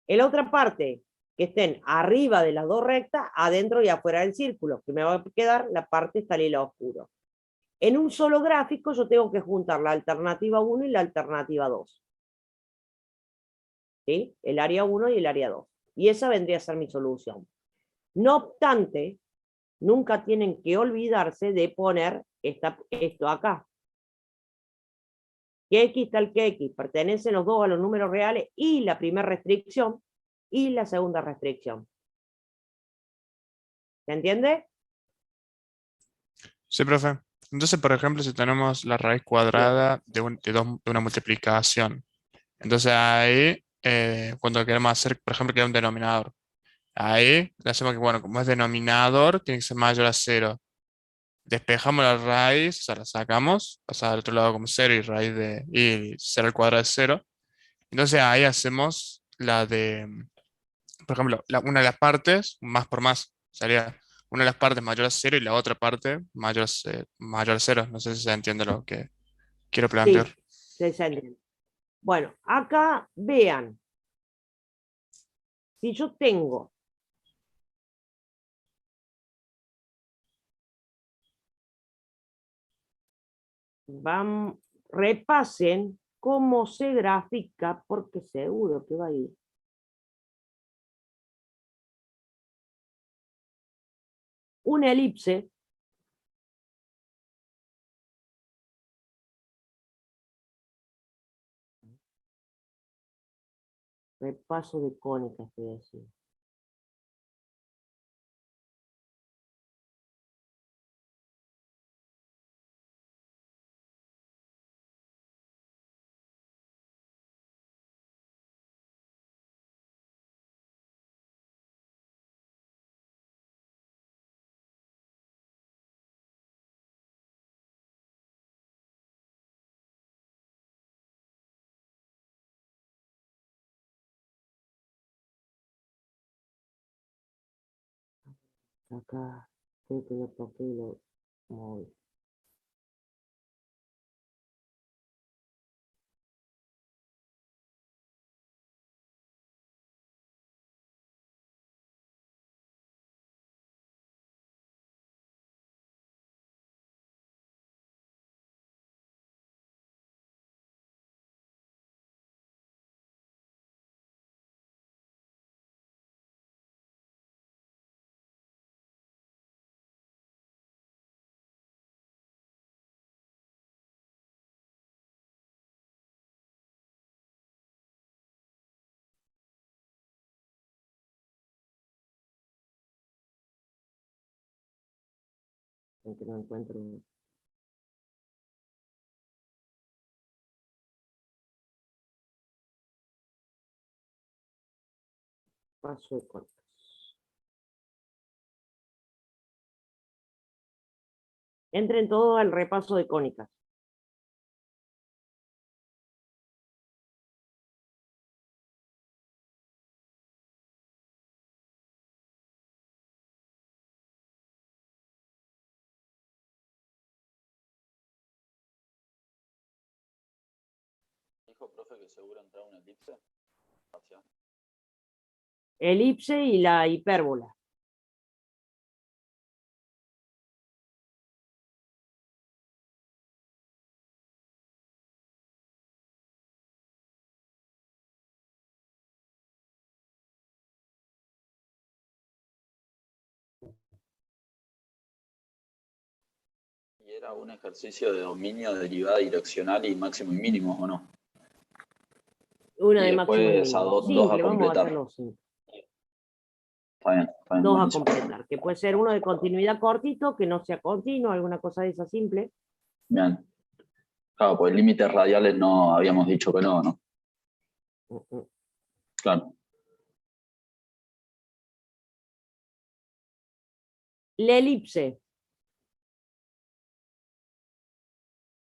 En la otra parte, que estén arriba de las dos rectas, adentro y afuera del círculo, que me va a quedar la parte está lila oscuro. En un solo gráfico yo tengo que juntar la alternativa 1 y la alternativa 2. ¿Sí? El área 1 y el área 2. Y esa vendría a ser mi solución. No obstante, nunca tienen que olvidarse de poner esto acá. Que X tal que X, pertenecen los dos a los números reales y la primera restricción y la segunda restricción. ¿Se entiende? Sí, profe. Entonces, por ejemplo, si tenemos la raíz cuadrada de una multiplicación, entonces ahí, cuando queremos hacer, por ejemplo, que es un denominador, ahí le hacemos que, bueno, como es denominador, tiene que ser mayor a cero. Despejamos la raíz, o sea, la sacamos, pasa al otro lado como cero y 0 al cuadrado es cero. Entonces ahí hacemos la de, por ejemplo, una de las partes, más por más, sería una de las partes mayor a cero y la otra parte mayor a cero. No sé si se entiende lo que quiero plantear. Sí, se entiende. Bueno, acá vean, si yo tengo repasen cómo se grafica, porque seguro que va a ir. Una elipse repaso de cónicas, estoy decir. Acá, creo que lo toqué y lo moví. Aunque no encuentro paso de cónicas. Entren todos al repaso de cónicas. Dijo, profe, que seguro entraba una elipse. Gracias. Elipse y la hipérbola. ¿Y era un ejercicio de dominio, derivada direccional y máximo y mínimo, o no? Una Y de máximo y después a mínimo. dos a Simple, vamos a completar. hacerlo simple. Está bien, Dos a buenísimo. completar, que puede ser uno de continuidad cortito, que no sea continuo, alguna cosa de esa simple. Bien. Claro, pues límites radiales no habíamos dicho que no, ¿no? Claro. La elipse.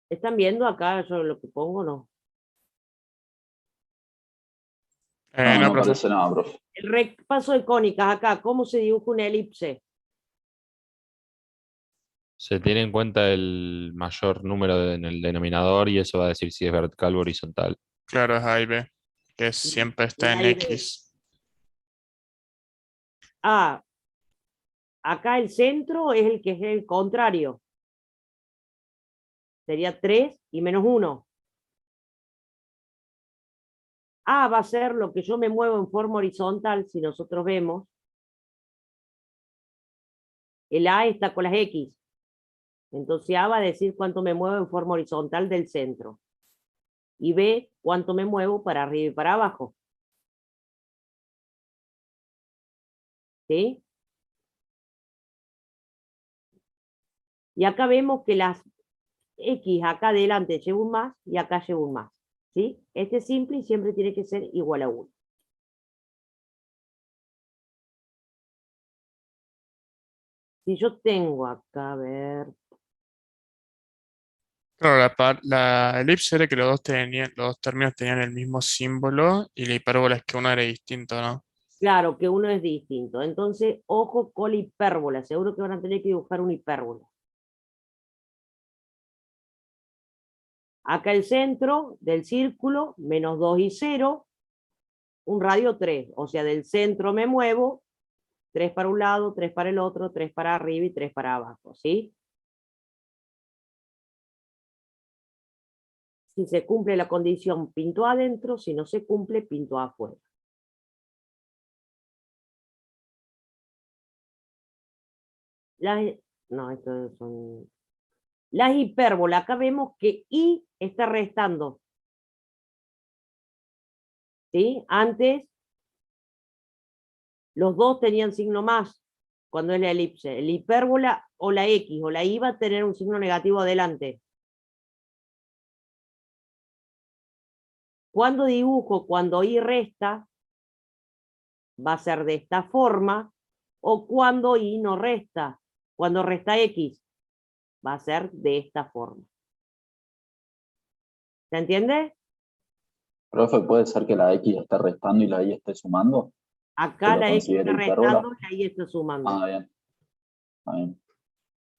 ¿Están viendo acá yo lo que pongo? No. No, No, no profe. aparece nada, profe. El repaso de cónicas acá, ¿cómo se dibuja una elipse? Se tiene en cuenta el mayor número en el denominador y eso va a decir si es vertical o horizontal. Claro, es A y B, que siempre está La en y B. X. acá el centro es el que es el contrario. Sería 3 y menos 1. A va a ser lo que yo me muevo en forma horizontal, si nosotros vemos. El A está con las X. Entonces A va a decir cuánto me muevo en forma horizontal del centro. Y B, cuánto me muevo para arriba y para abajo. ¿Sí? Y acá vemos que las X acá adelante lleva un más y acá lleva un más. ¿Sí? Este es simple y siempre tiene que ser igual a 1. Si yo tengo acá, a ver, Claro, la elipse era que los dos términos tenían el mismo símbolo y la hipérbola es que uno era distinto, ¿no? claro que uno es distinto. Entonces, ojo con la hipérbola. Seguro que van a tener que dibujar una hipérbola. Acá el centro del círculo, menos 2 y 0, un radio 3. O sea, del centro me muevo, 3 para un lado, 3 para el otro, 3 para arriba y 3 para abajo, ¿sí? Si se cumple la condición, pinto adentro. Si no se cumple, pinto afuera. No, estos son... Las hipérbolas, acá vemos que I está restando. ¿Sí? Antes, los dos tenían signo más cuando es la elipse. La hipérbola o la X o la Y va a tener un signo negativo adelante. Cuando dibujo, cuando Y resta, va a ser de esta forma, o cuando Y no resta, cuando resta X, va a ser de esta forma. ¿Se entiende? Profe, ¿puede ser que la X esté restando y la Y esté sumando? ¿Se Acá lo la X considera está hipérbola? restando y la Y está sumando. Ah, bien. Está bien.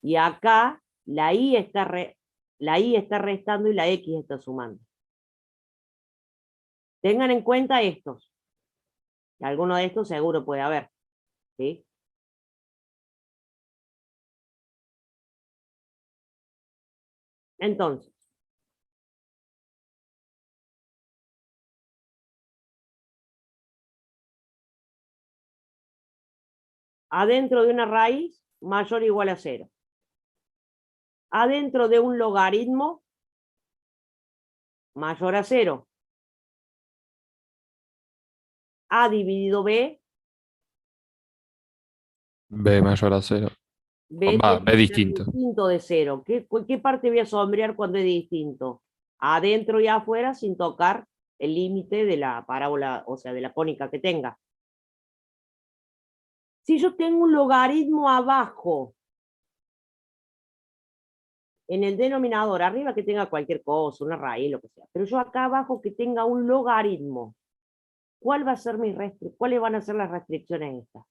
Y acá la Y está restando y la X está sumando. Tengan en cuenta estos. Alguno de estos seguro puede haber. ¿Sí? Entonces, adentro de una raíz mayor o igual a 0. Adentro de un logaritmo mayor a 0. A dividido B. B mayor a 0. B Va, tiene B que ser distinto. distinto de 0. ¿Qué parte voy a sombrear cuando es distinto? Adentro y afuera sin tocar el límite de la parábola, o sea, de la cónica que tenga. Si yo tengo un logaritmo abajo, en el denominador, arriba que tenga cualquier cosa, una raíz, lo que sea, pero yo acá abajo que tenga un logaritmo, ¿cuál va a ser ¿cuáles van a ser las restricciones estas?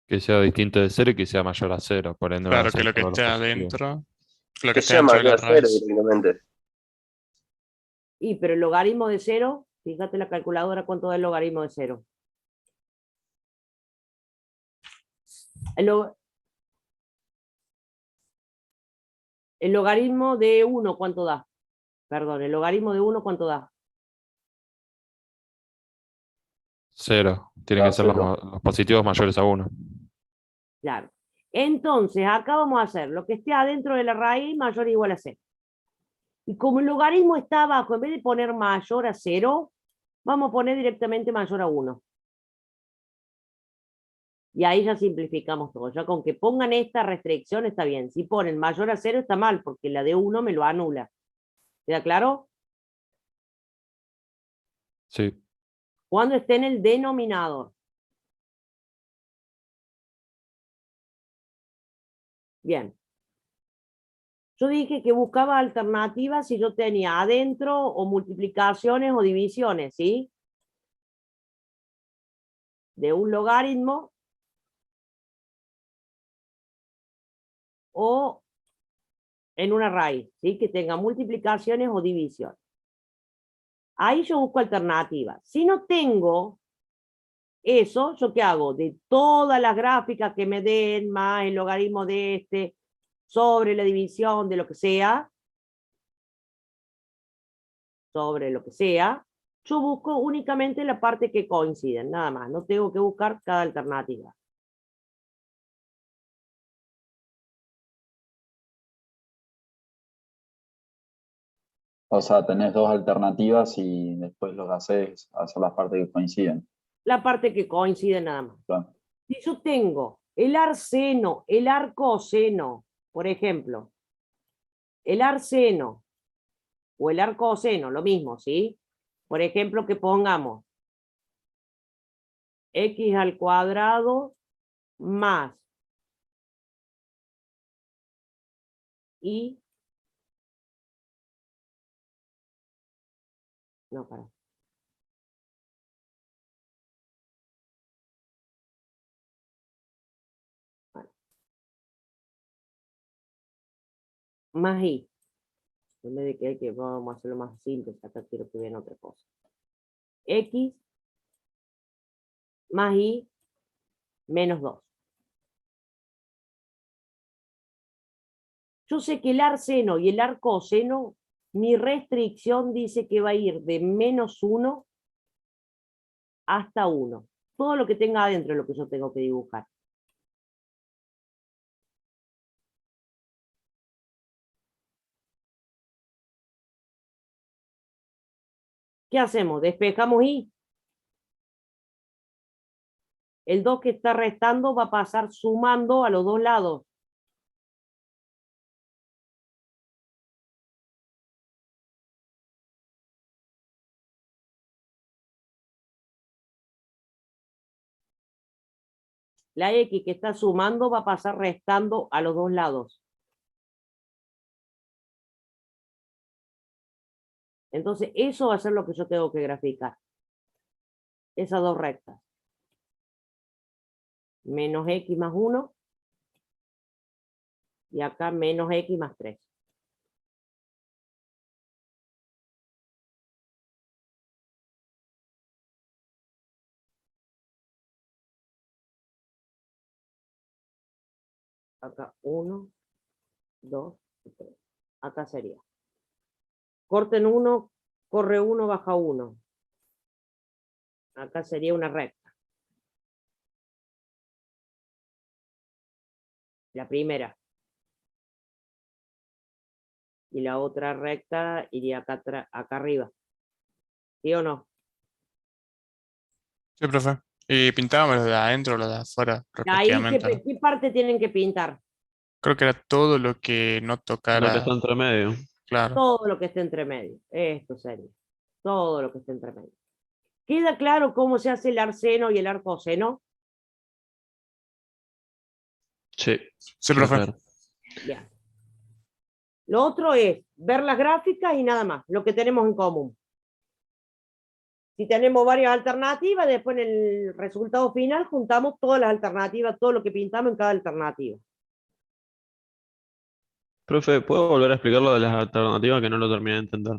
Que sea distinto de 0 y que sea mayor a 0. Por ende van a Claro, que ser lo que todos los esté positivos. adentro, lo que Que esté sea dentro de la mayor a cero raíz. directamente. Y pero el logaritmo de 0, fíjate la calculadora cuánto da el logaritmo de 0. El logaritmo de 1, ¿cuánto da? Perdón, el logaritmo de 1, ¿cuánto da? 0. Tienen que ser Cero. los positivos mayores a 1. Claro. Entonces, acá vamos a hacer lo que esté adentro de la raíz mayor o igual a 0. Y como el logaritmo está abajo, en vez de poner mayor a 0, vamos a poner directamente mayor a 1. Y ahí ya simplificamos todo. Ya con que pongan esta restricción está bien. Si ponen mayor a 0 está mal, porque la de 1 me lo anula. ¿Queda claro? Sí. Cuando esté en el denominador. Bien. Yo dije que buscaba alternativas si yo tenía adentro o multiplicaciones o divisiones, ¿sí? De un logaritmo o en una raíz, ¿sí? Que tenga multiplicaciones o divisiones. Ahí yo busco alternativas. Si no tengo, Eso, ¿yo qué hago? De todas las gráficas que me den, más el logaritmo de este, sobre la división de lo que sea, yo busco únicamente la parte que coinciden, nada más. No tengo que buscar cada alternativa. O sea, tenés dos alternativas y después lo que haces hacer las partes que coinciden. La parte que coincide nada más. Claro. Si yo tengo el arseno, el arcoseno, por ejemplo, el arseno o el arcoseno, lo mismo, ¿sí? Por ejemplo, que pongamos x al cuadrado más y... No, para. Vale. Más y. En vez de que vamos a hacerlo más simple, acá quiero que vean otra cosa. X más y menos 2. Yo sé que el arseno y el arcoseno, mi restricción dice que va a ir de menos 1 hasta 1. Todo lo que tenga adentro es lo que yo tengo que dibujar. ¿Qué hacemos? Despejamos y el 2 que está restando va a pasar sumando a los dos lados. La X que está sumando va a pasar restando a los dos lados. Entonces, eso va a ser lo que yo tengo que graficar. Esas dos rectas. Menos X más 1. Y acá menos X más 3. Acá 1, 2, 3. Acá sería. Corten 1, corre 1, baja 1. Acá sería una recta. La primera. Y la otra recta iría acá arriba. ¿Sí o no? Sí, profe. Y pintábamos los de adentro, los de afuera, Ahí, respectivamente, ¿no? ¿qué parte tienen que pintar? Creo que era todo lo que no Lo que tocara, está entre medio. claro. Todo lo que esté entre medio. Esto sería. Todo lo que esté entre medio. ¿Queda claro cómo se hace el arseno y el arcoseno? Sí, Sí, queda profe. claro. Bien. Lo otro es ver las gráficas y nada más, lo que tenemos en común. Si tenemos varias alternativas, después en el resultado final juntamos todas las alternativas, todo lo que pintamos en cada alternativa. Profe, ¿puedo volver a explicar lo de las alternativas que no lo terminé de entender?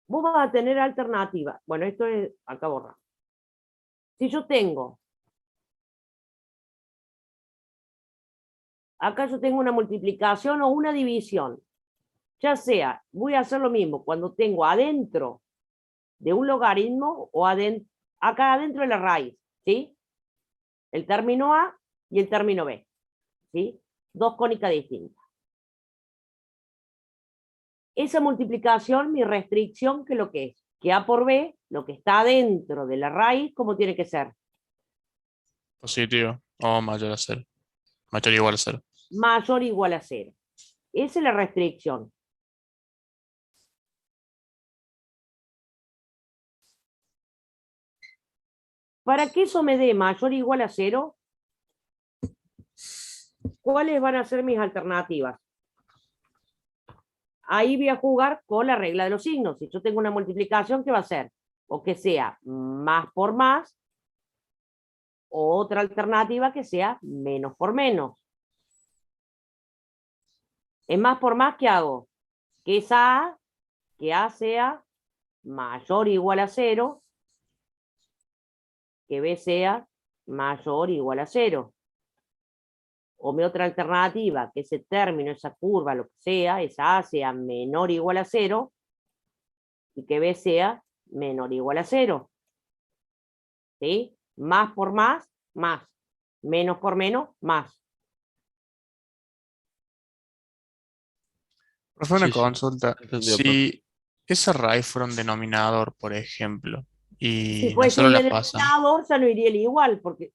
Vos vas a tener alternativas. Bueno, esto es acá borrado. Si yo tengo, acá yo tengo una multiplicación o una división, ya sea, voy a hacer lo mismo cuando tengo adentro de un logaritmo o acá adentro de la raíz, ¿sí? El término A y el término B, ¿sí? Dos cónicas distintas. Esa multiplicación, mi restricción, que lo que es, que A por B, lo que está adentro de la raíz, ¿cómo tiene que ser? Positivo o mayor a 0. Mayor o igual a 0. Mayor o igual a 0. Esa es la restricción. Para que eso me dé mayor o igual a 0, ¿cuáles van a ser mis alternativas? Ahí voy a jugar con la regla de los signos. Si yo tengo una multiplicación, ¿qué va a ser? O que sea más por más, o otra alternativa que sea menos por menos. En más por más, ¿qué hago? Que esa A, que A sea mayor o igual a 0, que B sea mayor o igual a 0. O mi otra alternativa, que ese término, esa curva, lo que sea, esa A sea menor o igual a 0, y que B sea menor o igual a 0. ¿Sí? Más por más, más. Menos por menos, más. Profe, una Sí, sí, consulta. entendido, profe. Si esa raíz fuera un denominador, por ejemplo, Si y fuese nosotros un la pasamos, denominador, ya no iría el igual, porque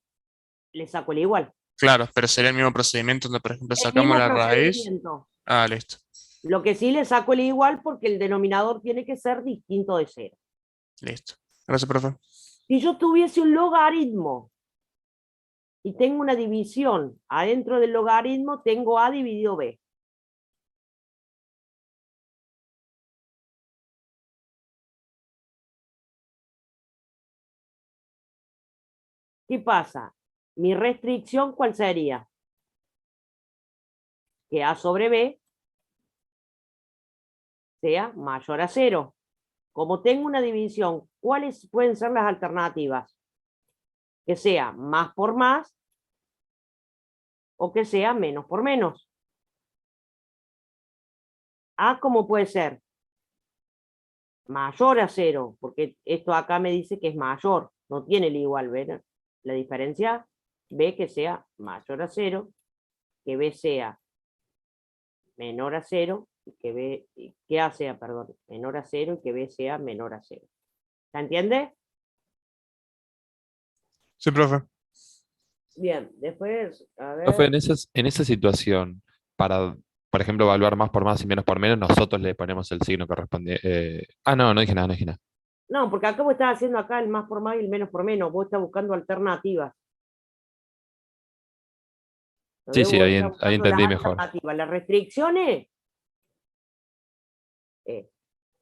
le saco el igual. claro, pero sería el mismo procedimiento donde, por ejemplo, El sacamos mismo la raíz. procedimiento. Ah, listo, Lo que sí le saco el igual porque el denominador tiene que ser distinto de 0. listo. Gracias, profe. Si yo tuviese un logaritmo y tengo una división, adentro del logaritmo tengo A dividido B. ¿Qué pasa? Mi restricción, ¿cuál sería? Que A sobre B sea mayor a 0. Como tengo una división, ¿cuáles pueden ser las alternativas? Que sea más por más o que sea menos por menos. A, ¿cómo puede ser? Mayor a 0, porque esto acá me dice que es mayor, no tiene el igual, ¿ven? La diferencia, B que sea mayor a 0, que B sea menor a 0, y que A sea, perdón, menor a 0 y que B sea menor a 0. ¿Se entiende? Sí, profe. Bien, después, a Profe, ver. en esa situación, para, por ejemplo, evaluar más por más y menos por menos, nosotros le ponemos el signo correspondiente. No, no dije nada, no dije nada. No, porque acá vos estás haciendo acá el más por más y el menos por menos. Vos estás buscando alternativas. Sí, Entonces sí, vos ahí, estás ahí buscando las entendí mejor. alternativas. Las restricciones,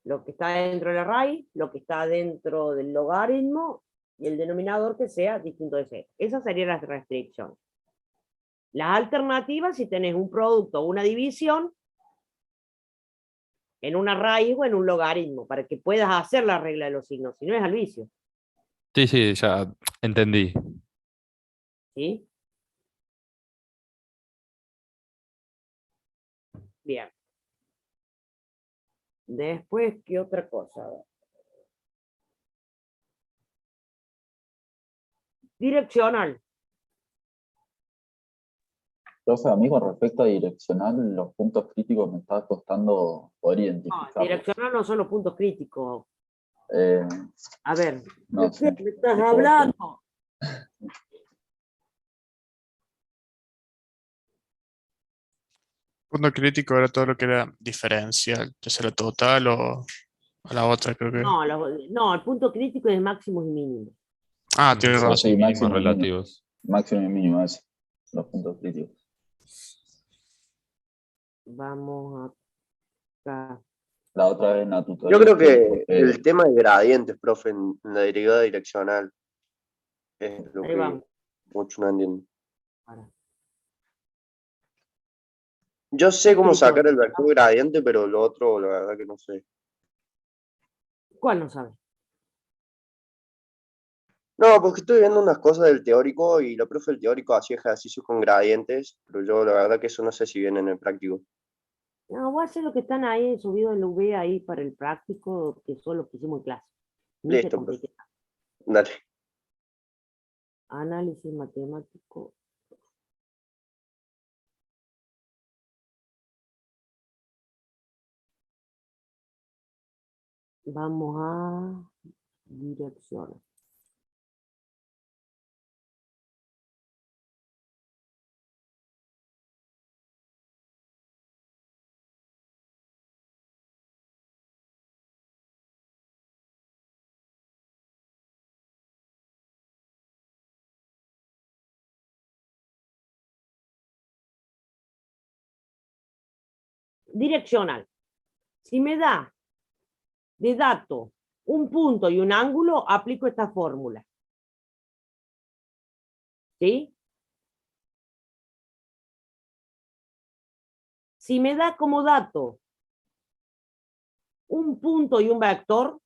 lo que está dentro de la raíz, lo que está dentro del logaritmo y el denominador que sea distinto de 0. Esas serían las restricciones. Las alternativas, si tenés un producto o una división en una raíz o en un logaritmo, para que puedas hacer la regla de los signos, si no es al vicio. Sí, sí, ya entendí. ¿Sí? Bien. Después, ¿qué otra cosa? Direccional. Profe, a mí con respecto a direccional, los puntos críticos me está costando poder No, identificarlos. direccional no son los puntos críticos. Eh, A ver, ¿de no qué sé, me estás ¿qué puedo hacer? hablando? Punto crítico era todo lo que era diferencial, ya sea la total o la otra, creo que. No, no, el punto crítico es máximos y mínimos. Ah, tienes Pero razón. sí, Mínimos máximo y mínimo. relativos. Máximo y mínimo, eso. Los puntos críticos. Vamos acá. La otra vez en la Yo tutoría creo ustedes, que profe, el tema de gradientes, profe, en la derivada direccional es lo Ahí que vamos. mucho no entiendo. Para. Yo Está sé cómo escrito. sacar el vector gradiente, pero lo otro, la verdad que no sé. ¿Cuál no sabe? No, porque estoy viendo unas cosas del teórico y la profe del teórico hacía ejercicios con gradientes, pero yo la verdad que eso no sé si viene en el práctico. No, voy a hacer lo que están ahí subido en la V ahí para el práctico, que son los que hicimos en clase. Ni te Listo, profe. compliqué. Dale. Análisis matemático. Vamos a dirección. Direccional. Si me da de dato un punto y un ángulo, aplico esta fórmula. ¿Sí? Si me da como dato un punto y un vector,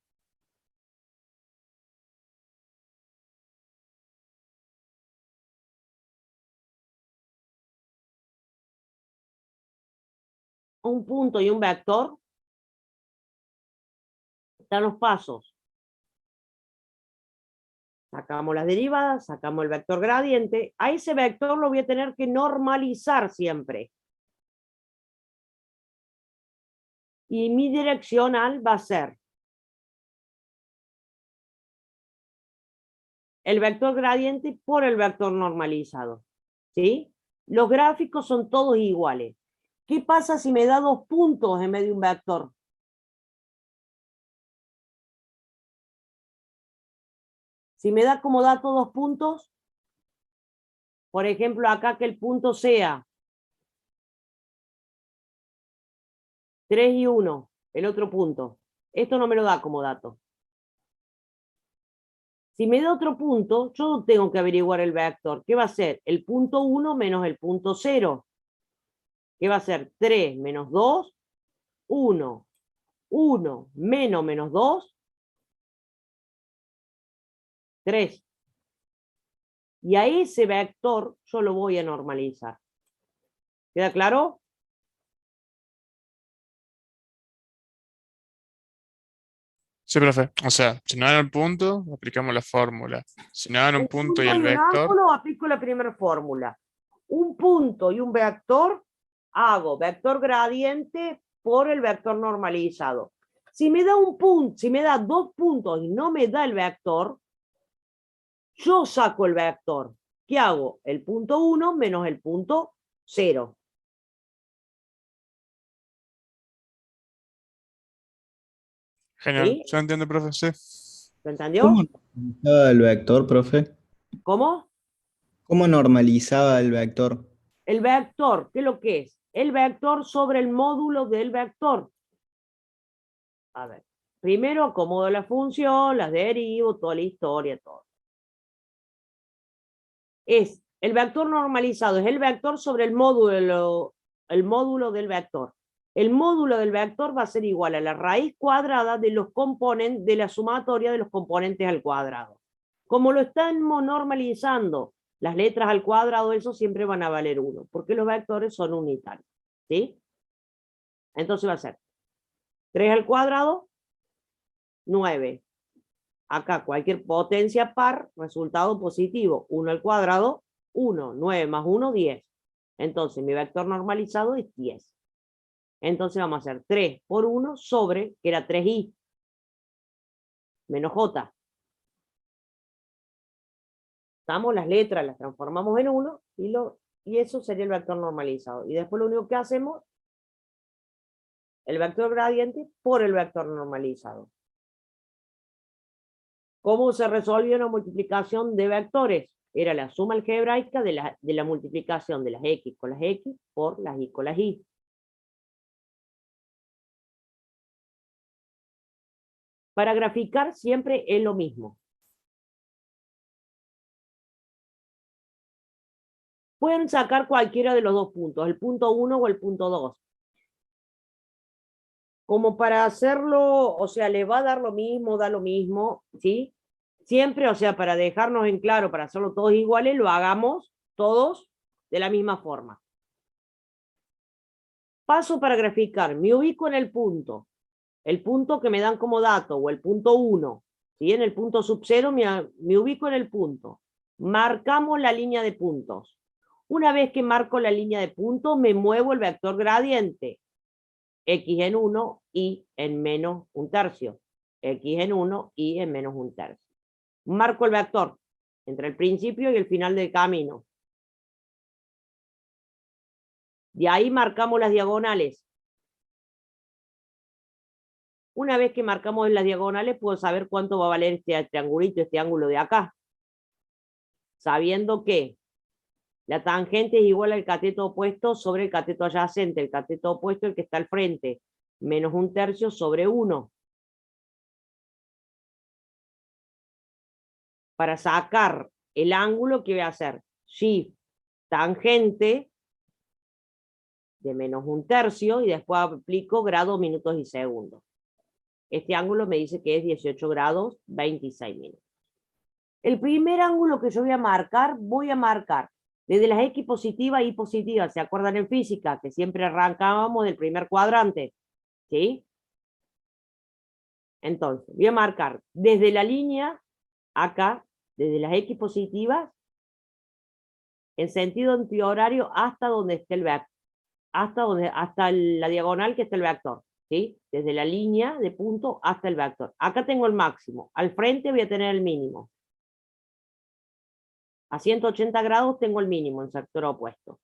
un punto y un vector, están los pasos. Sacamos las derivadas, sacamos el vector gradiente. A ese vector lo voy a tener que normalizar siempre. Y mi direccional va a ser el vector gradiente por el vector normalizado. ¿Sí? Los gráficos son todos iguales. ¿Qué pasa si me da 2 puntos en vez de un vector? Si me da como dato 2 puntos, por ejemplo, acá que el punto sea 3 y 1, el otro punto. Esto no me lo da como dato. Si me da otro punto, yo tengo que averiguar el vector. ¿Qué va a ser? El punto 1 menos el punto 0. ¿Qué va a ser? 3 menos 2, 1. 1 menos 2, 3. Y a ese vector yo lo voy a normalizar. ¿Queda claro? Sí, profe. O sea, si no dan el punto, aplicamos la fórmula. Si no dan un punto y el un vector, ángulo, aplico la primera fórmula. Un punto y un vector, hago vector gradiente por el vector normalizado. Si me da un punto, si me da 2 puntos y no me da el vector, yo saco el vector. ¿Qué hago? El punto 1 menos el punto 0. genial. ¿Sí? ¿Se entiende, profe? Sí. ¿Lo entendió? ¿Cómo normalizaba el vector, profe? ¿Cómo? ¿Cómo normalizaba el vector? El vector, ¿qué es lo que es? El vector sobre el módulo del vector. A ver, primero acomodo la función, las derivo, toda la historia, todo. El vector normalizado, es el vector sobre el módulo del vector. El módulo del vector va a ser igual a la raíz cuadrada de los componentes, de la sumatoria de los componentes al cuadrado. Como lo estamos normalizando, las letras al cuadrado, eso siempre van a valer 1, porque los vectores son unitarios. ¿Sí? Entonces va a ser 3 al cuadrado, 9. Acá cualquier potencia par, resultado positivo. 1 al cuadrado, 1. 9 más 1, 10. Entonces mi vector normalizado es 10. Entonces vamos a hacer 3 por 1 sobre, que era 3i, menos j. Damos las letras, las transformamos en 1 y eso sería el vector normalizado. Y después lo único que hacemos, el vector gradiente por el vector normalizado. ¿Cómo se resolvió una multiplicación de vectores? Era la suma algebraica de la multiplicación de las x con las x por las y con las y. Para graficar siempre es lo mismo. Pueden sacar cualquiera de los dos puntos, el punto 1 o el punto 2. Como para hacerlo, o sea, le va a dar lo mismo, da lo mismo, ¿sí? Siempre, o sea, para dejarnos en claro, para hacerlo todos iguales, lo hagamos todos de la misma forma. Paso para graficar, me ubico en el punto que me dan como dato, o el punto 1, ¿sí? En el punto sub 0 me ubico en el punto. Marcamos la línea de puntos. Una vez que marco la línea de puntos, me muevo el vector gradiente. X en 1, y en menos un tercio. X en 1, y en menos un tercio. Marco el vector entre el principio y el final del camino. De ahí marcamos las diagonales. Una vez que marcamos las diagonales, puedo saber cuánto va a valer este triangulito, este ángulo de acá. Sabiendo que la tangente es igual al cateto opuesto sobre el cateto adyacente. El cateto opuesto, el que está al frente, menos un tercio sobre 1. Para sacar el ángulo, ¿qué voy a hacer? Shift tangente de menos un tercio y después aplico grados, minutos y segundos. Este ángulo me dice que es 18 grados 26 minutos. El primer ángulo que yo voy a marcar Desde las X positivas y positivas, ¿se acuerdan en física? Que siempre arrancábamos del primer cuadrante, ¿sí? Entonces, voy a marcar desde la línea, acá, desde las X positivas, en sentido antihorario hasta donde esté el vector, hasta la diagonal que esté el vector, ¿sí? Desde la línea de punto hasta el vector. Acá tengo el máximo, al frente voy a tener el mínimo. A 180 grados tengo el mínimo en sector opuesto.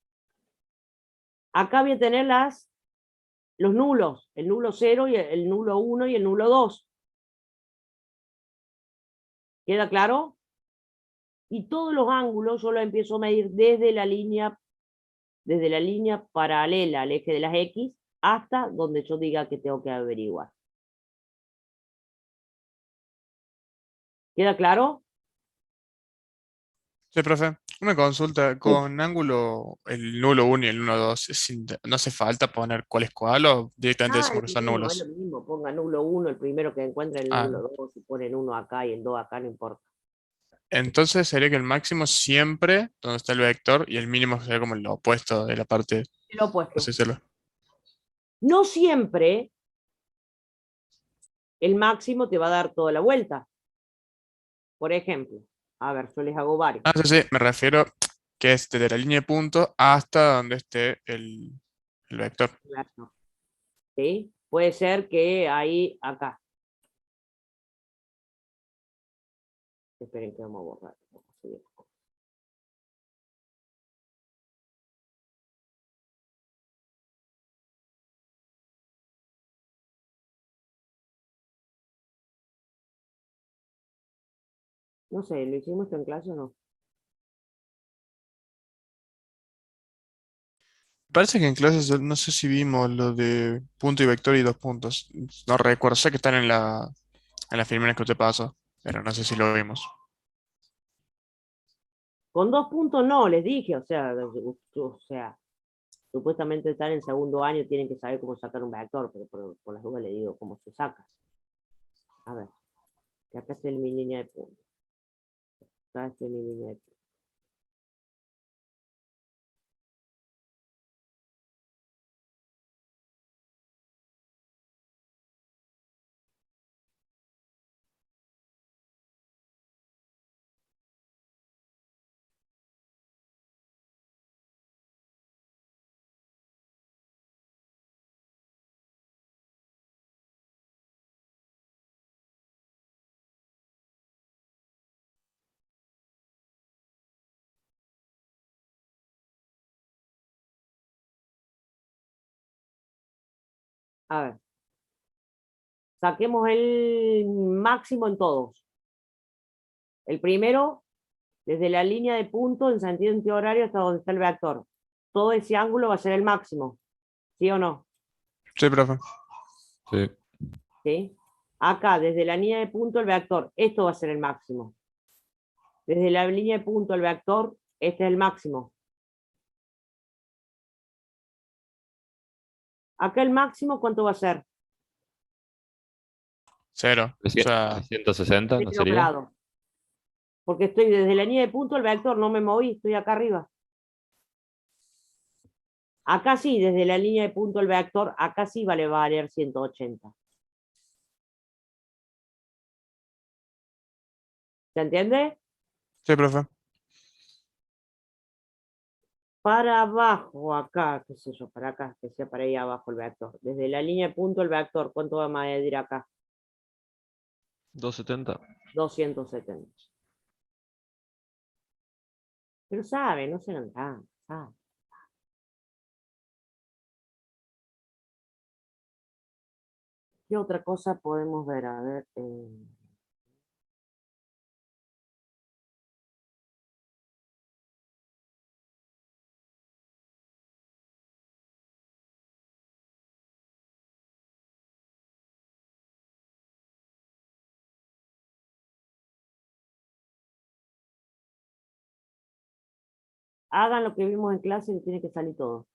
Acá voy a tener los nulos, el nulo 0, y el nulo 1 y el nulo 2. ¿Queda claro? Y todos los ángulos yo los empiezo a medir desde la línea paralela al eje de las X hasta donde yo diga que tengo que averiguar. ¿Queda claro? Sí, profe. Una consulta, con ángulo el nulo 1 y el nulo 2, ¿no hace falta poner cuál es cuál o directamente decimos que son Es lo nulos? mismo, ponga nulo 1, el primero que encuentre el Ah, nulo 2, si ponen 1 acá y el 2 acá, no importa. entonces sería que el máximo siempre donde está el vector y el mínimo sería como lo opuesto de la parte, Lo por opuesto. así decirlo. No siempre el máximo te va a dar toda la vuelta. Por ejemplo, a ver, yo les hago varios. Ah, sí, sí, me refiero que es desde la línea de punto hasta donde esté el vector. Claro. ¿Sí? Puede ser que ahí, acá. Esperen que vamos a borrar. No sé, ¿lo hicimos esto en clase o no? Parece que en clases, no sé si vimos lo de punto y vector y dos puntos. No recuerdo, sé que están en la filmina que usted pasó, pero no sé si lo vimos. Con 2 puntos no, les dije, o sea, supuestamente están en segundo año, tienen que saber cómo sacar un vector, pero por las dudas les digo cómo se saca. A ver, que acá está mi línea de punto. Acá está mi línea de punto. A ver, saquemos el máximo en todos. El primero, desde la línea de punto en sentido antihorario hasta donde está el vector. Todo ese ángulo va a ser el máximo, ¿sí o no? Sí, profe. Sí. ¿Sí? Acá, desde la línea de punto el vector, esto va a ser el máximo. Desde la línea de punto el vector, este es el máximo. Acá el máximo, ¿cuánto va a ser? Cero. O sea, 360, ¿no 0 sería? grados. Porque estoy desde la línea de punto el vector, no me moví, estoy acá arriba. Acá sí, desde la línea de punto el vector, acá sí va a valer 180. ¿Se entiende? sí, profe. Para abajo, acá, qué sé yo, para acá, que sea para ahí abajo el vector. Desde la línea de punto el vector, ¿cuánto va a medir acá? 270. 270. Pero sabe, no se lo sabe. ¿Qué otra cosa podemos ver? A ver. Hagan lo que vimos en clase y tiene que salir todo.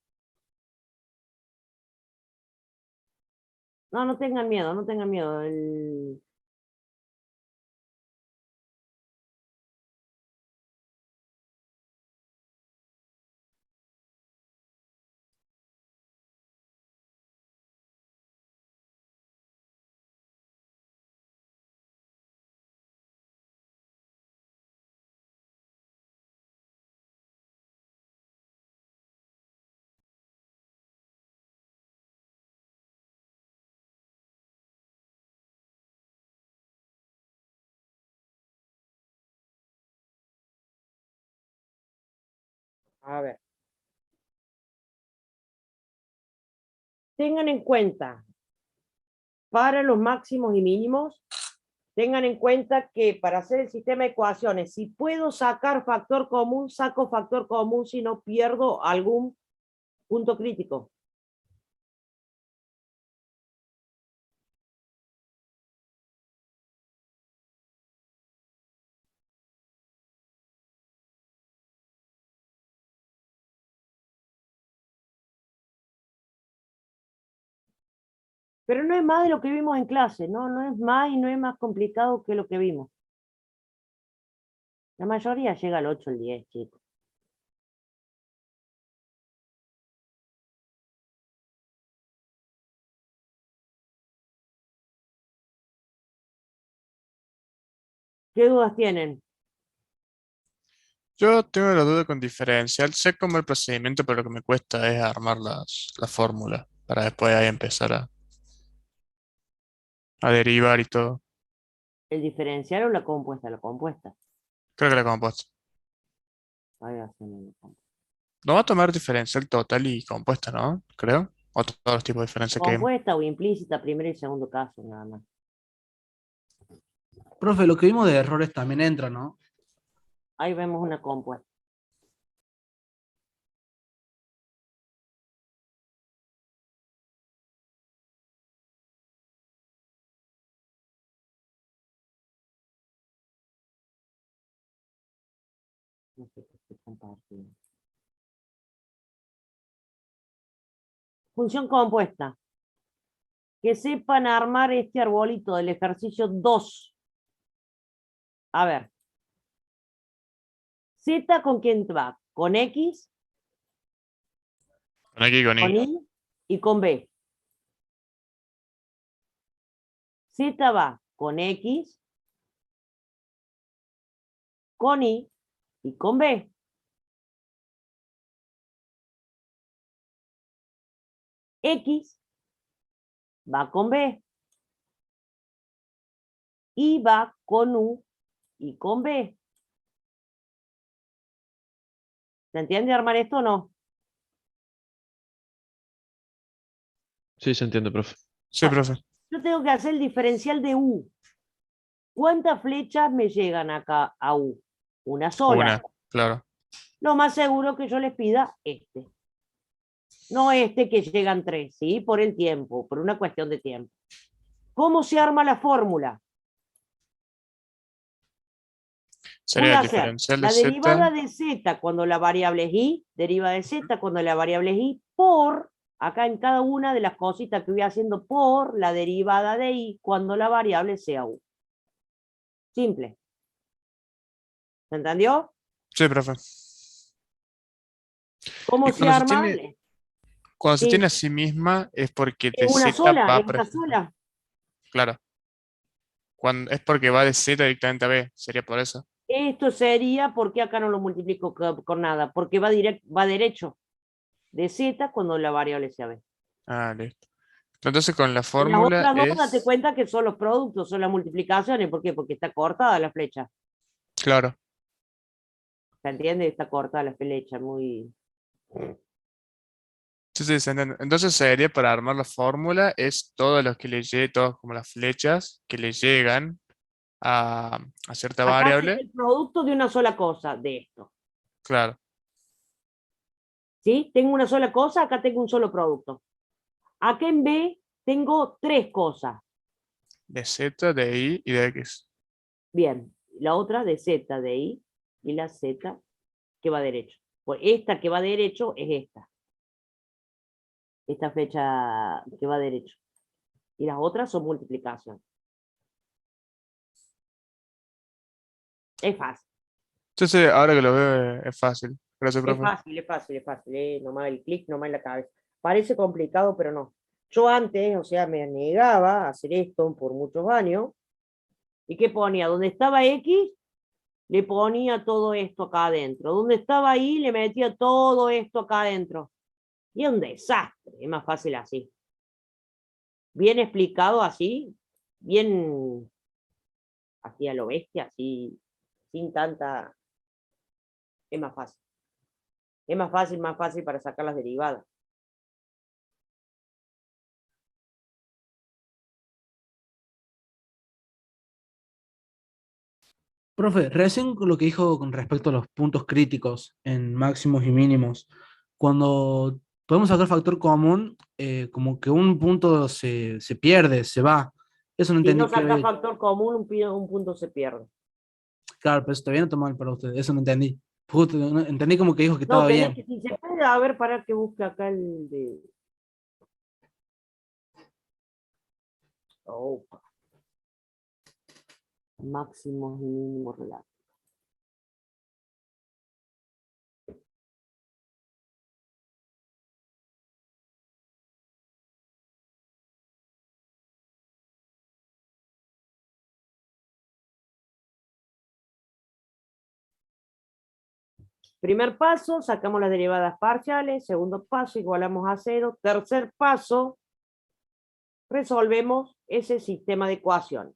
No, no tengan miedo, no tengan miedo. A ver. Tengan en cuenta, para los máximos y mínimos, tengan en cuenta que para hacer el sistema de ecuaciones, si puedo sacar factor común, saco factor común si no pierdo algún punto crítico. Pero no es más de lo que vimos en clase, no es más y no es más complicado que lo que vimos. La mayoría llega al 8 o el 10, chicos. ¿Qué dudas tienen? Yo tengo la duda con diferencial. Sé cómo el procedimiento, pero lo que me cuesta es armar la fórmula para después ahí empezar a derivar y todo. ¿El diferencial o la compuesta? La compuesta. Creo que la compuesta. Ahí hacemos la compuesta. No va a tomar diferencial total y compuesta, ¿no? Creo. O todos los tipos de diferencias que vimos. Compuesta o implícita, primero y segundo caso, nada más. Profe, lo que vimos de errores también entra, ¿no? Ahí vemos una compuesta. No sé qué estoy compartiendo. Función compuesta. Que sepan armar este arbolito del ejercicio 2. A ver. Z con quién va? Con X, Con aquí y con con Y. Y y con B. Z va con X, con Y y con B. X va con B. Y va con U y con B. ¿Se entiende armar esto o no? Sí, se entiende, profe. Sí, profe. Yo tengo que hacer el diferencial de U. ¿Cuántas flechas me llegan acá a U? Una sola. Una, claro. Lo más seguro que yo les pida este. No este que llegan 3, ¿sí? Por el tiempo, por una cuestión de tiempo. ¿Cómo se arma la fórmula? Voy Sería a el hacer diferencial de la Z. derivada de Z cuando la variable es Y, deriva de Z cuando la variable es Y, por, acá en cada una de las cositas que voy haciendo, por la derivada de Y cuando la variable sea U. Simple. ¿Se entendió? Sí, profe. ¿Cómo Y se arma? cuando se Sí, tiene a sí misma es porque es de una Z sola, va es una sola. Claro. Es porque va de Z directamente a B. Sería por eso. Esto sería, porque acá no lo multiplico con nada, porque va derecho de Z cuando la variable sea B. Ah, listo. Entonces con la En las fórmula otras dos date es... cuenta que son los productos, son las multiplicaciones. ¿Por qué? Porque está cortada la flecha. Claro. ¿Se entiende? Está cortada la flecha, muy... Sí, sí, se entiende. Entonces sería para armar la fórmula es todos los que le lleguen, todos como las flechas que le llegan a cierta Acá es variable. el producto de una sola cosa, de esto. Claro. ¿Sí? Tengo una sola cosa, acá tengo un solo producto. Acá en B tengo 3 cosas. De Z, de Y y de X. Bien, la otra de Z, de Y, y la Z que va derecho. Pues esta que va derecho es esta. Esta flecha que va derecho. Y las otras son multiplicación. Es fácil. Sí, sí, ahora que lo veo es fácil. Gracias, Es profe. fácil, es fácil, es fácil. Nomás el clic, nomás en la cabeza. Parece complicado, pero no. Yo antes, o sea, me negaba a hacer esto por muchos años. ¿Y qué ponía? Donde estaba X, le ponía todo esto acá adentro. Donde estaba Y, le metía todo esto acá adentro. Y es un desastre. Es más fácil así. Bien explicado así, bien así a lo bestia, así, sin tanta... Es más fácil. Es más fácil para sacar las derivadas. Profe, recién con lo que dijo con respecto a los puntos críticos en máximos y mínimos, cuando podemos sacar factor común, como que un punto se pierde, se va. Eso no Si no entendí sacas que... factor común, un punto se pierde. Claro, pero eso todavía no está mal para usted, eso no entendí. Justo, entendí como que dijo que No, estaba tenés bien. que, si se puede, a ver, para que busque acá el de... Opa. Máximos y mínimos relatos. Primer paso, sacamos las derivadas parciales. Segundo paso, igualamos a 0. Tercer paso, resolvemos ese sistema de ecuaciones.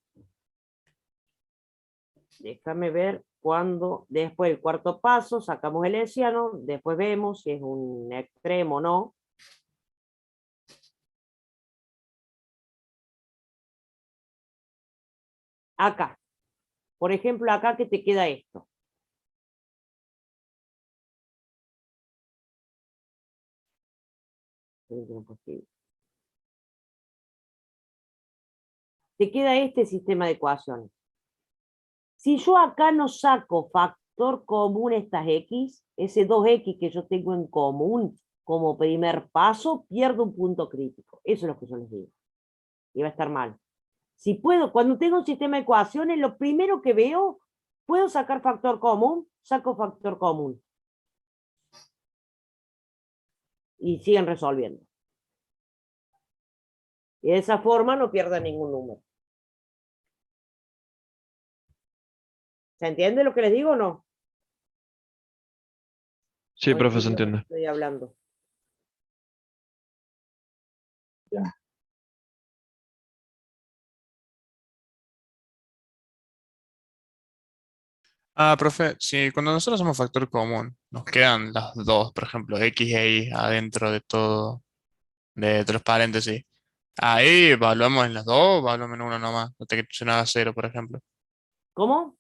Déjame ver cuándo, después del cuarto paso, sacamos el hessiano, después vemos si es un extremo o no. Acá, por ejemplo, acá que te queda esto. Te queda este sistema de ecuaciones. Si yo acá no saco factor común estas x, ese 2x que yo tengo en común como primer paso, pierdo un punto crítico. Eso es lo que yo les digo. Y va a estar mal. Si puedo, cuando tengo un sistema de ecuaciones, lo primero que veo, ¿puedo sacar factor común? Saco factor común. Y siguen resolviendo. Y de esa forma no pierdan ningún número. ¿Se entiende lo que les digo o no? Sí, O profe, se entiendo lo que entiende. estoy hablando. Bien. Ah, profe, si cuando nosotros hacemos factor común, nos quedan las dos, por ejemplo, x e y adentro de todo, de los paréntesis. Ahí evaluamos en las dos, o evaluamos en una nomás, no te que nada cero, por ejemplo. ¿Cómo?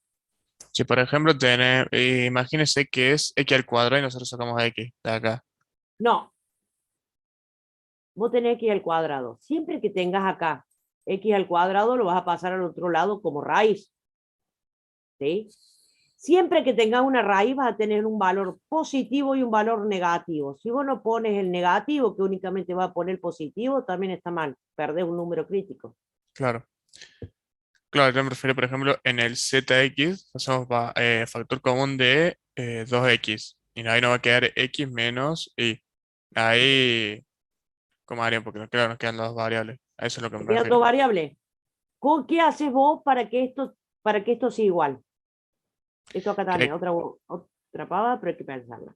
Si por ejemplo tenemos, imagínese que es x al cuadrado y nosotros sacamos x de acá. No. Vos tenés x al cuadrado. Siempre que tengas acá x al cuadrado, lo vas a pasar al otro lado como raíz. ¿Sí? Siempre que tengas una raíz vas a tener un valor positivo y un valor negativo. Si vos no pones el negativo, que únicamente va a poner positivo, también está mal. Perdés un número crítico. Claro. Claro, yo me refiero, por ejemplo, en el zx, hacemos factor común de 2x. Y ahí nos va a quedar x menos y. Ahí, ¿cómo harían? Porque claro, nos quedan las dos variables. A eso es lo que Te me quedan refiero. dos variables. ¿Qué haces vos para que esto sea igual? Esto acá Que- también, otra pava, pero hay que pensarla.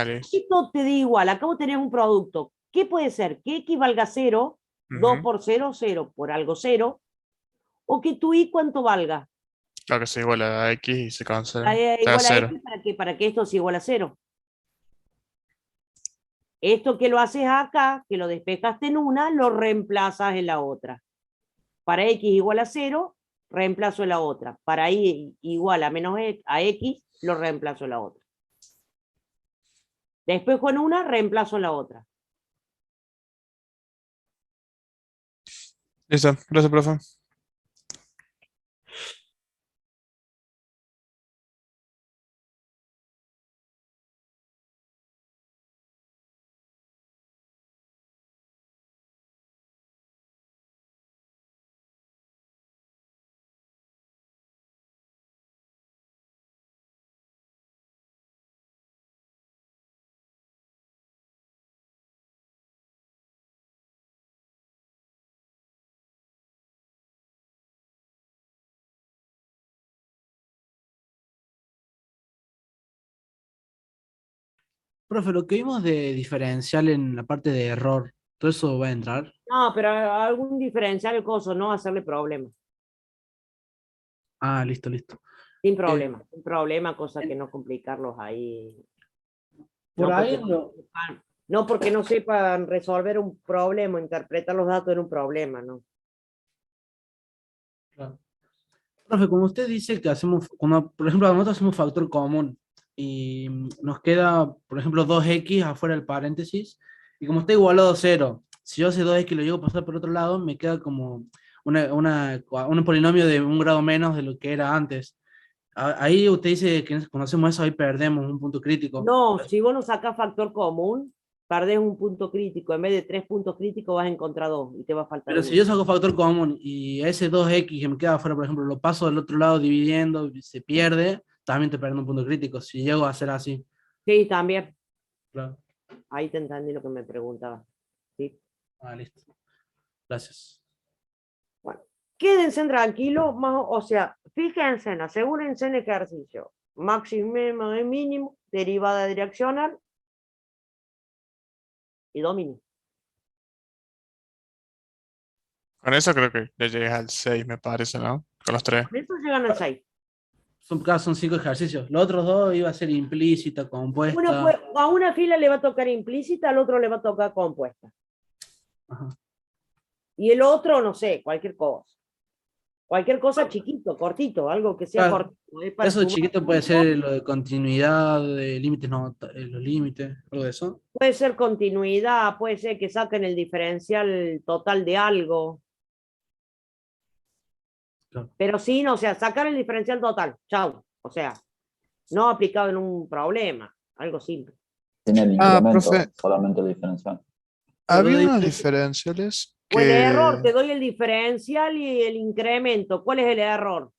listo. Esto te da igual, acá vos tenés un producto. ¿Qué puede ser? Que x valga 0, 2 Ujú. por 0, 0 por algo 0, o que tu y cuánto valga. Claro que se igual a x y se cancela. Se da Igual a cero. x para que esto sea igual a 0. Esto que lo haces acá, que lo despejaste en una, lo reemplazas en la otra. Para x igual a 0, reemplazo en la otra. Para y igual a menos a x, lo reemplazo en la otra. Despejo en una, reemplazo en la otra. Listo. Gracias, profe. Profe, lo que vimos de diferencial en la parte de error, ¿todo eso va a entrar? No, pero algún diferencial el coso, no hacerle problema. Ah, listo, listo. Sin problema, cosa que no complicarlos ahí. Por No ahí porque, lo, no porque no sepan resolver un problema, interpretar los datos en un problema, ¿no? claro. Profe, como usted dice que hacemos, cuando, por ejemplo, nosotros hacemos factor común y nos queda, por ejemplo, 2x afuera del paréntesis, y como está igualado a 0, si yo hace 2x y lo llego a pasar por otro lado, me queda como un polinomio de un grado menos de lo que era antes. Ahí usted dice que cuando hacemos eso, ahí perdemos un punto crítico. No, si vos no sacás factor común, perdés un punto crítico. En vez de 3 puntos críticos vas a encontrar 2 y te va a faltar Pero si uno. yo saco factor común y ese 2x que me queda afuera, por ejemplo, lo paso del otro lado dividiendo y se pierde, también te pierdo un punto crítico. Si llego a hacer así. Sí, también. Claro. Ahí te entendí lo que me preguntaba. ¿Sí? Ah, listo. Gracias. Bueno, quédense tranquilos, o sea, fíjense, asegúrense en ejercicio. Máximo y mínimo, derivada direccional y dominio. Con eso creo que le llegas al 6, me parece, ¿no? Con los 3. Con eso llegan al 6. Son 5 ejercicios. Los otros 2 iba a ser implícita, compuesta. A una fila le va a tocar implícita, al otro le va a tocar compuesta. Ajá. Y el otro, no sé, cualquier cosa. Cualquier cosa chiquito, cortito, algo que sea Claro, cortito. eso chiquito puede ser lo de continuidad, de límites, no, los límites, algo de eso. Puede ser continuidad, puede ser que saquen el diferencial total de algo. Claro. Pero sí, no, o sea, sacar el diferencial total. Chau. O sea, no aplicado en un problema. Algo simple. Tiene el Ah, incremento, profe, solamente el diferencial. había Pero unos diferenciales O el error, que, te doy el diferencial y el incremento. ¿Cuál es el error?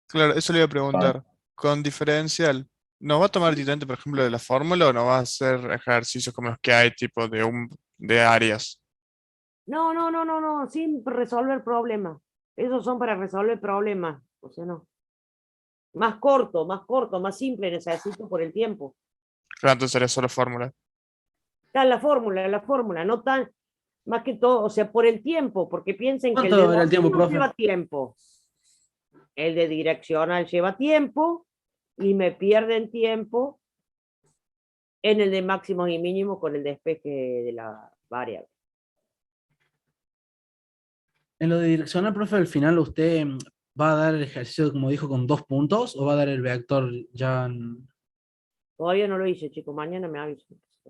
claro, eso le iba a Claro. preguntar. Con diferencial, ¿nos va a tomar directamente, por ejemplo, de la fórmula o nos va a hacer ejercicios como los que hay, tipo de áreas? No, sin resolver problemas. Esos son para resolver problemas. O sea, no. Más corto, más simple necesito por el tiempo. Claro, entonces sería solo fórmula. Está la fórmula, no tan, más que todo, o sea, por el tiempo, porque piensen que el de ¿cuánto era el tiempo, dominio profe? lleva tiempo, el de direccional lleva tiempo, y me pierden tiempo en el de máximos y mínimos con el despeje de la variable. En lo de direccional, profe, al final usted va a dar el ejercicio, como dijo, con 2 puntos, o va a dar el vector ya Todavía no lo hice, chicos, mañana me aviso.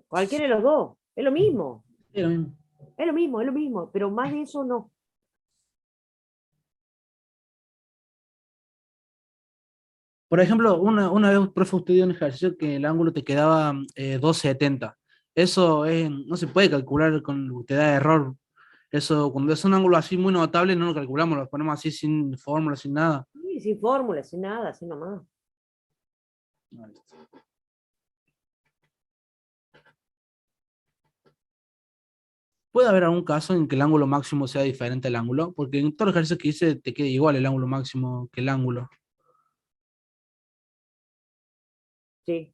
Cualquiera de los dos, es lo mismo, Sí, lo mismo. es lo mismo, pero más de eso no. Por ejemplo, una vez, profe, usted dio un ejercicio que el ángulo te quedaba 270. Eso no se puede calcular con, te da error. Eso, cuando es un ángulo así muy notable, no lo calculamos, lo ponemos así sin fórmula, sin nada. Sí, sin fórmula, sin nada, así nomás. ¿Puede haber algún caso en que el ángulo máximo sea diferente al ángulo? Porque en todos los ejercicios que hice te queda igual el ángulo máximo que el ángulo. Sí.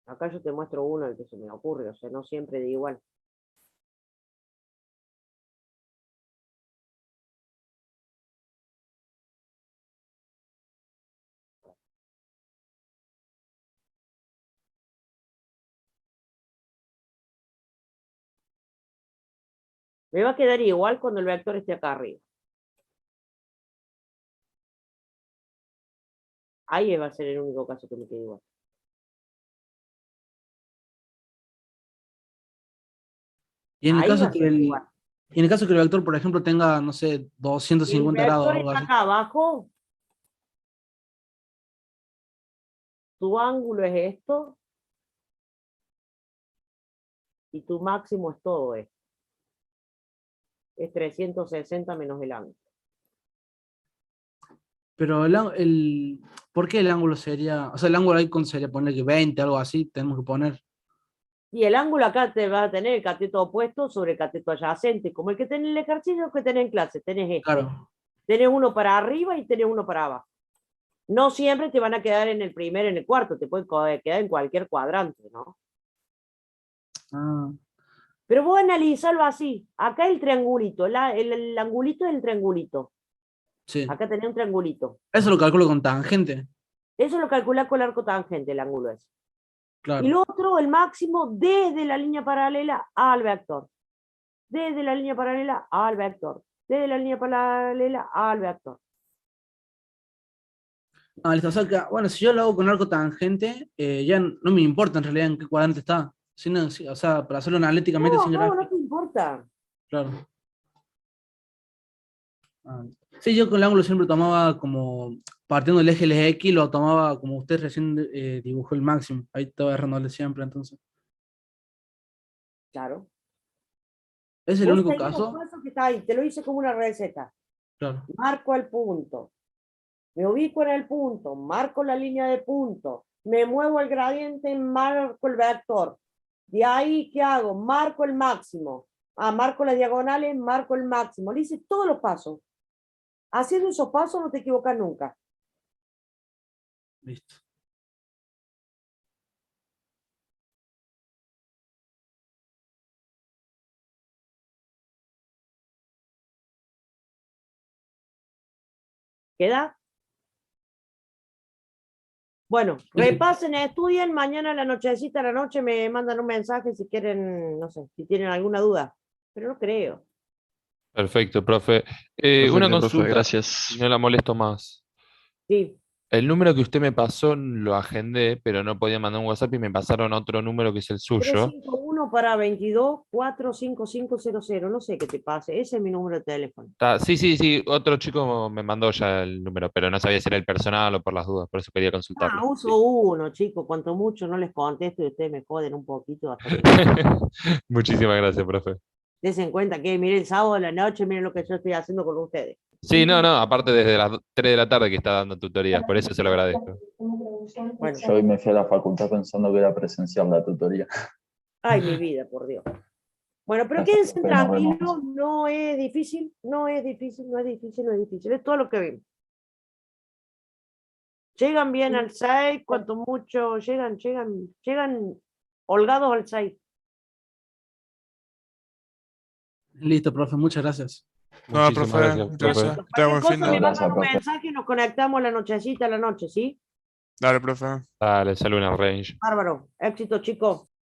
Acá yo te muestro uno el que se me ocurre, o sea, no siempre de igual. Me va a quedar igual cuando el vector esté acá arriba. Ahí va a ser el único caso que me quede igual. Y en el Ahí va caso a que ser igual. en el caso que el vector, por ejemplo, tenga, no sé, El 250 grados o vector algo está así. acá abajo. Tu ángulo es esto. Y tu máximo es todo esto. Es 360 menos el ángulo. Pero ¿por qué el ángulo sería, o sea, el ángulo ahí sería poner que 20, algo así, tenemos que poner? Y el ángulo acá te va a tener el cateto opuesto sobre el cateto adyacente, como el que tenés en el ejercicio que tenés en clase. Tenés este. Claro. Tenés uno para arriba y tenés uno para abajo. No siempre te van a quedar en el primero, en el cuarto, te pueden quedar en cualquier cuadrante, ¿no? Ah, Pero vos analizarlo así. Acá el triangulito, el angulito es el triangulito. Sí. Acá tenés un triangulito. Eso lo calculo con tangente. Eso lo calculás con el arco tangente, el ángulo ese. Claro. Y lo otro, el máximo desde la línea paralela al vector. Desde la línea paralela al vector. Desde la línea paralela al vector. Ah, listo. O sea que, bueno, si yo lo hago con arco tangente, ya no me importa en realidad en qué cuadrante está. O sea, para hacerlo analíticamente No, sin no, gráfico. no te importa. Claro. Ah, sí, yo con el ángulo siempre tomaba como, partiendo del eje X, lo tomaba como usted recién dibujó el máximo. Ahí estaba errándole siempre, entonces. Claro. ¿Es el Vos único seguís los caso? pasos que está ahí. Te lo hice como una receta. Claro. Marco el punto. Me ubico en el punto. Marco la línea de punto. Me muevo el gradiente, marco el vector. De ahí, ¿qué hago? Marco el máximo. Marco las diagonales, marco el máximo. Le hice todos los pasos. Haciendo esos pasos no te equivocas nunca. Listo. ¿Queda? Bueno, repasen, estudien. Mañana a la nochecita, a la noche me mandan un mensaje si quieren, no sé, si tienen alguna duda. Pero no creo. Perfecto, profe. Una Perfecto, profe, consulta, gracias. si no la molesto más. Sí. El número que usted me pasó lo agendé, pero no podía mandar un WhatsApp y me pasaron otro número que es el suyo. 351 para 22 45500. No sé qué te pase. Ese es mi número de teléfono. Sí, otro chico me mandó ya el número, pero no sabía si era el personal o por las dudas, por eso quería consultarlo. Uso uno, chicos. Cuanto mucho no les contesto y ustedes me joden un poquito. Hasta que Muchísimas gracias, profe. des en cuenta que, miren, el sábado de la noche, miren lo que yo estoy haciendo con ustedes. Sí, no, aparte desde las 3 de la tarde que está dando tutorías, por eso se lo agradezco. Bueno, Yo hoy me fui a la facultad pensando que era presencial la tutoría. ay, mi vida, por Dios. Bueno, pero Gracias, quédense profe, nos vemos. tranquilos, no es difícil, no es difícil, no es difícil, no es difícil, es todo lo que vimos. Llegan bien al 6, cuanto mucho, llegan holgados al 6. Listo, profe, muchas gracias. No, Muchísimas profe, gracias, muchas profe. gracias. Que tenga buen fin Me de. Gracias, mandan un profe. mensaje y nos conectamos la nochecita a la noche, ¿sí? Dale, profe. Dale, salud en el range. Bárbaro, éxito, chicos.